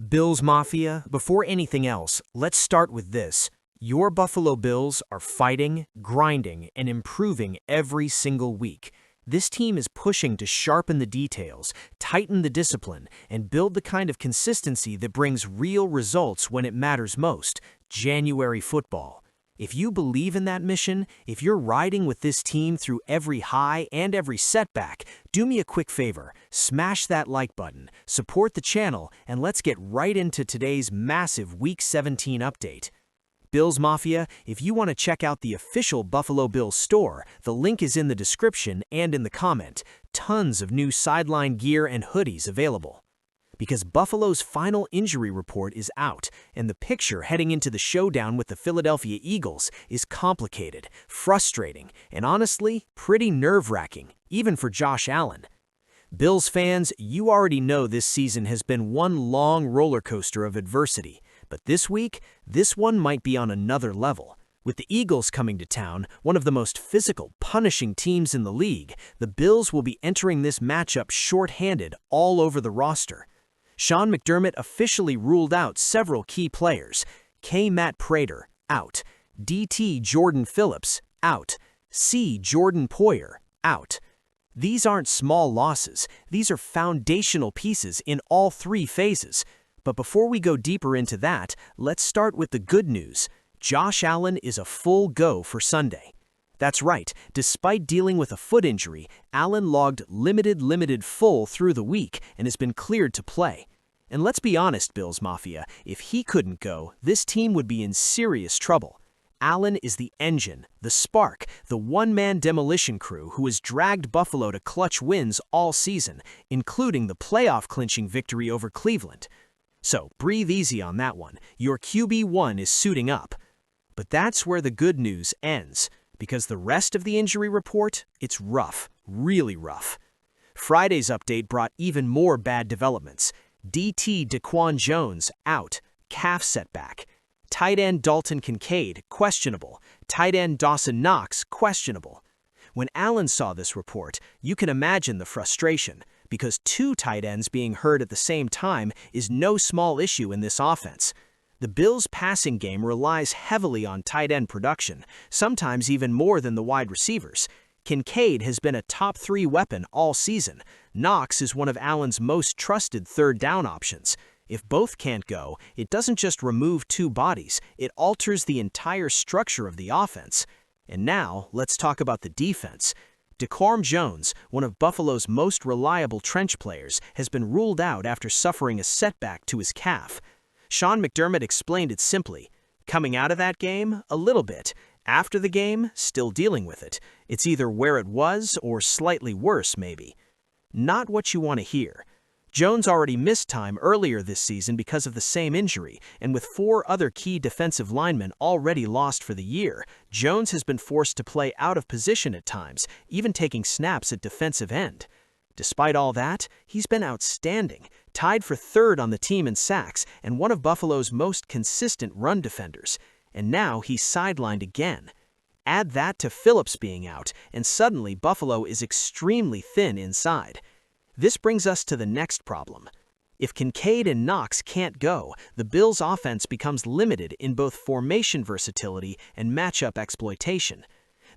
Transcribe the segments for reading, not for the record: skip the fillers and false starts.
Bills Mafia, before anything else, let's start with this. Your Buffalo Bills are fighting, grinding, and improving every single week. This team is pushing to sharpen the details, tighten the discipline, and build the kind of consistency that brings real results when it matters most: January football. If you believe in that mission, if you're riding with this team through every high and every setback, do me a quick favor, smash that like button, support the channel, and let's get right into today's massive Week 17 update. Bills Mafia, if you want to check out the official Buffalo Bills store, the link is in the description and in the comment. Tons of new Sideline gear and hoodies available. Because Buffalo's final injury report is out, and the picture heading into the showdown with the Philadelphia Eagles is complicated, frustrating, and honestly, pretty nerve-wracking, even for Josh Allen. Bills fans, you already know this season has been one long roller coaster of adversity, but this week, this one might be on another level. With the Eagles coming to town, one of the most physical, punishing teams in the league, the Bills will be entering this matchup short-handed all over the roster. Sean McDermott officially ruled out several key players. Matt Prater, out. DT Jordan Phillips, out. Jordan Poyer, out. These aren't small losses. These are foundational pieces in all three phases. But before we go deeper into that, let's start with the good news. Josh Allen is a full go for Sunday. That's right, despite dealing with a foot injury, Allen logged limited full through the week and has been cleared to play. And let's be honest, Bills Mafia, if he couldn't go, this team would be in serious trouble. Allen is the engine, the spark, the one-man demolition crew who has dragged Buffalo to clutch wins all season, including the playoff-clinching victory over Cleveland. So breathe easy on that one. Your QB1 is suiting up. But that's where the good news ends. Because the rest of the injury report, it's rough, really rough. Friday's update brought even more bad developments. DT Daquan Jones, out, calf setback. Tight end Dalton Kincaid, questionable. Tight end Dawson Knox, questionable. When Allen saw this report, you can imagine the frustration, because two tight ends being hurt at the same time is no small issue in this offense. The Bills' passing game relies heavily on tight end production, sometimes even more than the wide receivers. Kincaid has been a top 3 weapon all season. Knox is one of Allen's most trusted third down options. If both can't go, it doesn't just remove two bodies, it alters the entire structure of the offense. And now, let's talk about the defense. Daquan Jones, one of Buffalo's most reliable trench players, has been ruled out after suffering a setback to his calf. Sean McDermott explained it simply. Coming out of that game, a little bit. After the game, still dealing with it. It's either where it was or slightly worse, maybe. Not what you want to hear. Jones already missed time earlier this season because of the same injury, and with 4 other key defensive linemen already lost for the year, Jones has been forced to play out of position at times, even taking snaps at defensive end. Despite all that, he's been outstanding, tied for 3rd on the team in sacks and one of Buffalo's most consistent run defenders. And now he's sidelined again. Add that to Phillips being out, and suddenly Buffalo is extremely thin inside. This brings us to the next problem. If Kincaid and Knox can't go, the Bills' offense becomes limited in both formation versatility and matchup exploitation.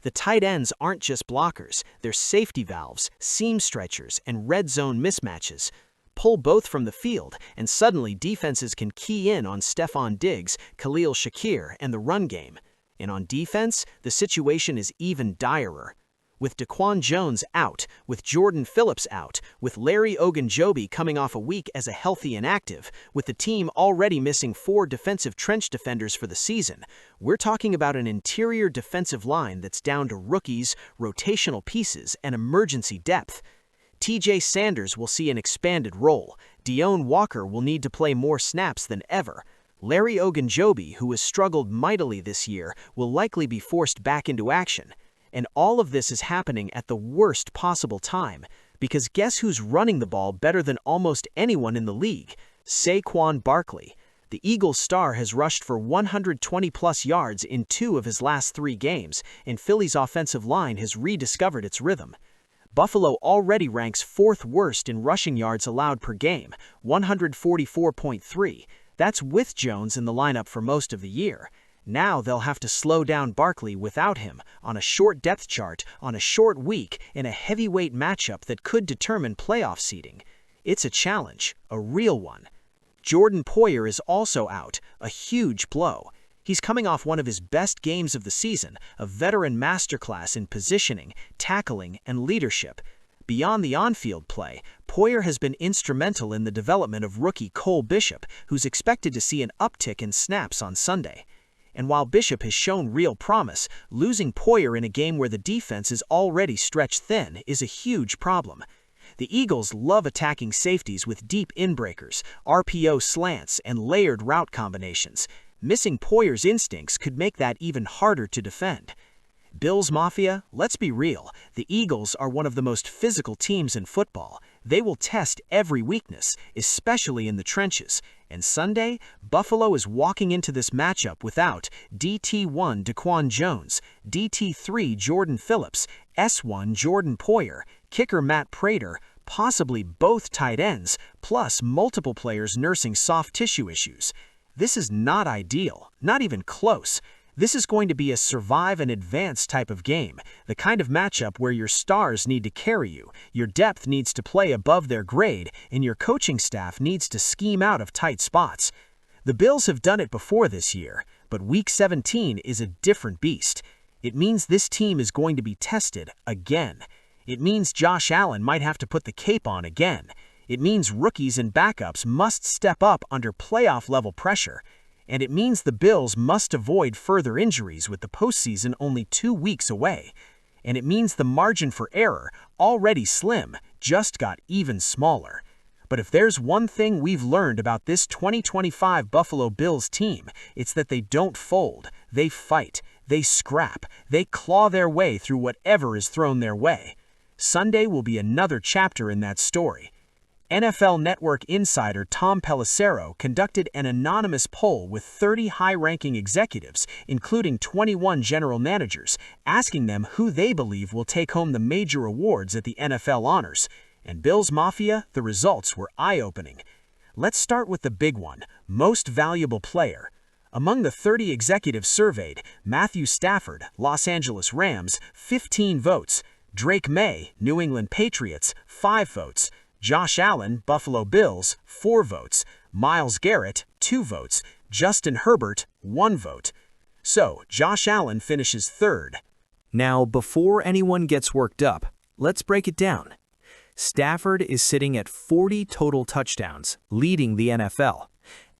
The tight ends aren't just blockers, they're safety valves, seam stretchers, and red zone mismatches. Pull both from the field, and suddenly defenses can key in on Stephon Diggs, Khalil Shakir, and the run game. And on defense, the situation is even direr. With Daquan Jones out, with Jordan Phillips out, with Larry Ogunjobi coming off a week as a healthy inactive, with the team already missing 4 defensive trench defenders for the season, we're talking about an interior defensive line that's down to rookies, rotational pieces, and emergency depth. TJ Sanders will see an expanded role. Deone Walker will need to play more snaps than ever. Larry Ogunjobi, who has struggled mightily this year, will likely be forced back into action. And all of this is happening at the worst possible time, because guess who's running the ball better than almost anyone in the league? Saquon Barkley. The Eagles star has rushed for 120-plus yards in 2 of his last 3 games, and Philly's offensive line has rediscovered its rhythm. Buffalo already ranks 4th worst in rushing yards allowed per game, 144.3. That's with Jones in the lineup for most of the year. Now they'll have to slow down Barkley without him, on a short depth chart, on a short week, in a heavyweight matchup that could determine playoff seeding. It's a challenge, a real one. Jordan Poyer is also out, a huge blow. He's coming off one of his best games of the season, a veteran masterclass in positioning, tackling, and leadership. Beyond the on-field play, Poyer has been instrumental in the development of rookie Cole Bishop, who's expected to see an uptick in snaps on Sunday. And while Bishop has shown real promise, losing Poyer in a game where the defense is already stretched thin is a huge problem. The Eagles love attacking safeties with deep inbreakers, RPO slants, and layered route combinations. Missing Poyer's instincts could make that even harder to defend. Bills Mafia, let's be real, the Eagles are one of the most physical teams in football. They will test every weakness, especially in the trenches. And Sunday, Buffalo is walking into this matchup without DT1 Daquan Jones, DT3 Jordan Phillips, S1 Jordan Poyer, kicker Matt Prater, possibly both tight ends, plus multiple players nursing soft tissue issues. This is not ideal, not even close. This is going to be a survive and advance type of game, the kind of matchup where your stars need to carry you, your depth needs to play above their grade, and your coaching staff needs to scheme out of tight spots. The Bills have done it before this year, but Week 17 is a different beast. It means this team is going to be tested again. It means Josh Allen might have to put the cape on again. It means rookies and backups must step up under playoff-level pressure. And it means the Bills must avoid further injuries with the postseason only 2 weeks away. And it means the margin for error, already slim, just got even smaller. But if there's one thing we've learned about this 2025 Buffalo Bills team, it's that they don't fold, they fight, they scrap, they claw their way through whatever is thrown their way. Sunday will be another chapter in that story. NFL Network insider Tom Pelissero conducted an anonymous poll with 30 high-ranking executives, including 21 general managers, asking them who they believe will take home the major awards at the NFL honors. And Bills Mafia, the results were eye-opening. Let's start with the big one, most valuable player. Among the 30 executives surveyed, Matthew Stafford, Los Angeles Rams, 15 votes. Drake May, New England Patriots, 5 votes. Josh Allen, Buffalo Bills, 4 votes. Myles Garrett, 2 votes. Justin Herbert, 1 vote. So, Josh Allen finishes 3rd. Now, before anyone gets worked up, let's break it down. Stafford is sitting at 40 total touchdowns, leading the NFL.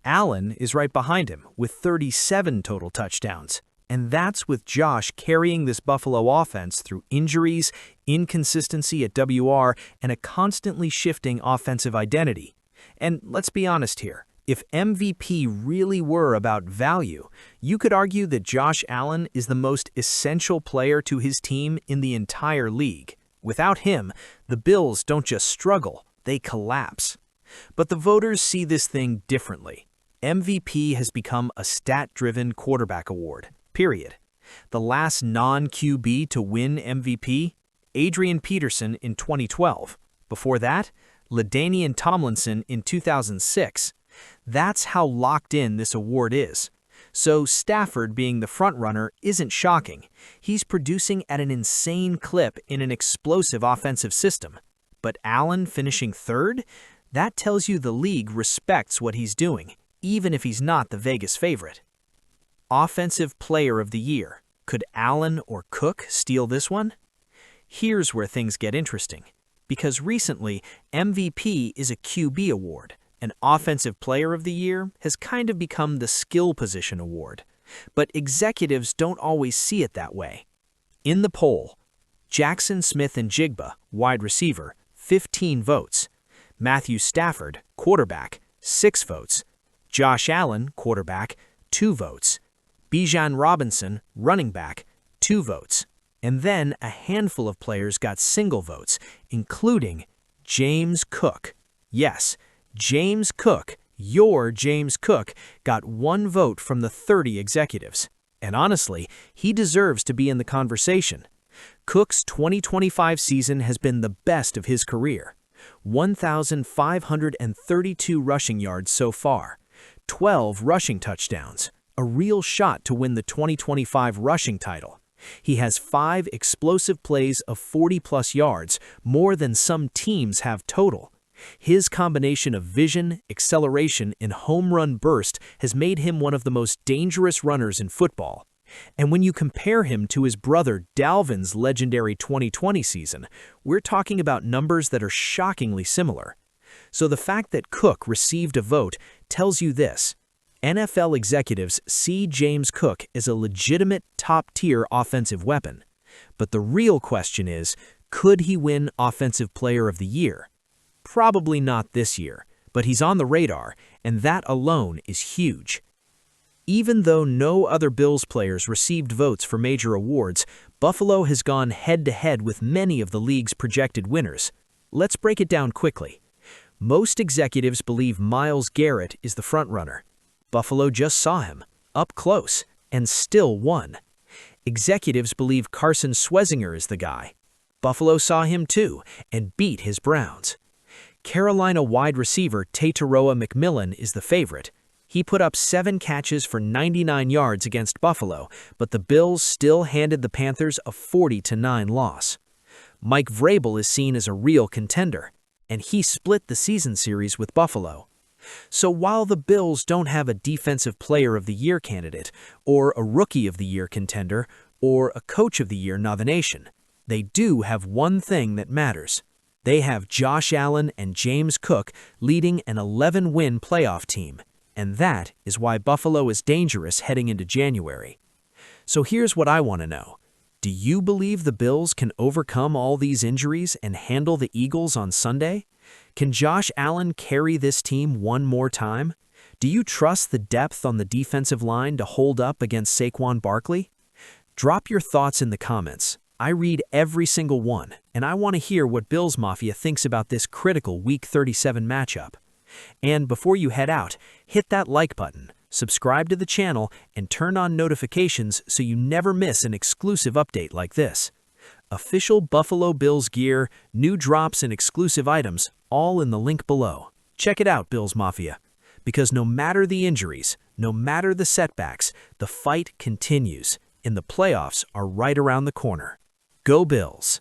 Allen is right behind him with 37 total touchdowns. And that's with Josh carrying this Buffalo offense through injuries, inconsistency at WR, and a constantly shifting offensive identity. And let's be honest here, if MVP really were about value, you could argue that Josh Allen is the most essential player to his team in the entire league. Without him, the Bills don't just struggle, they collapse. But the voters see this thing differently. MVP has become a stat-driven quarterback award. Period. The last non-QB to win MVP? Adrian Peterson in 2012. Before that, LaDainian Tomlinson in 2006. That's how locked in this award is. So Stafford being the frontrunner isn't shocking. He's producing at an insane clip in an explosive offensive system. But Allen finishing 3rd? That tells you the league respects what he's doing, even if he's not the Vegas favorite. Offensive Player of the Year. Could Allen or Cook steal this one? Here's where things get interesting. Because recently, MVP is a QB award, and Offensive Player of the Year has kind of become the skill position award. But executives don't always see it that way. In the poll, Jackson Smith-Njigba, wide receiver, 15 votes. Matthew Stafford, quarterback, 6 votes. Josh Allen, quarterback, 2 votes. Bijan Robinson, running back, 2 votes. And then a handful of players got single votes, including James Cook. Yes, James Cook, your James Cook, got 1 vote from the 30 executives. And honestly, he deserves to be in the conversation. Cook's 2025 season has been the best of his career. 1,532 rushing yards so far, 12 rushing touchdowns, a real shot to win the 2025 rushing title. He has 5 explosive plays of 40-plus yards, more than some teams have total. His combination of vision, acceleration, and home run burst has made him one of the most dangerous runners in football. And when you compare him to his brother Dalvin's legendary 2020 season, we're talking about numbers that are shockingly similar. So the fact that Cook received a vote tells you this: NFL executives see James Cook as a legitimate top-tier offensive weapon. But the real question is, could he win Offensive Player of the Year? Probably not this year, but he's on the radar, and that alone is huge. Even though no other Bills players received votes for major awards, Buffalo has gone head-to-head with many of the league's projected winners. Let's break it down quickly. Most executives believe Myles Garrett is the frontrunner. Buffalo just saw him, up close, and still won. Executives believe Carson Schwarzenegger is the guy. Buffalo saw him too, and beat his Browns. Carolina wide receiver Tateroa McMillan is the favorite. He put up 7 catches for 99 yards against Buffalo, but the Bills still handed the Panthers a 40-9 loss. Mike Vrabel is seen as a real contender, and he split the season series with Buffalo. So while the Bills don't have a Defensive Player of the Year candidate, or a Rookie of the Year contender, or a Coach of the Year nomination, they do have one thing that matters. They have Josh Allen and James Cook leading an 11-win playoff team, and that is why Buffalo is dangerous heading into January. So here's what I want to know. Do you believe the Bills can overcome all these injuries and handle the Eagles on Sunday? Can Josh Allen carry this team one more time? Do you trust the depth on the defensive line to hold up against Saquon Barkley? Drop your thoughts in the comments. I read every single one, and I want to hear what Bills Mafia thinks about this critical Week 37 matchup. And before you head out, hit that like button, subscribe to the channel, and turn on notifications so you never miss an exclusive update like this. Official Buffalo Bills gear, new drops, and exclusive items, all in the link below. Check it out, Bills Mafia. Because no matter the injuries, no matter the setbacks, the fight continues, and the playoffs are right around the corner. Go Bills!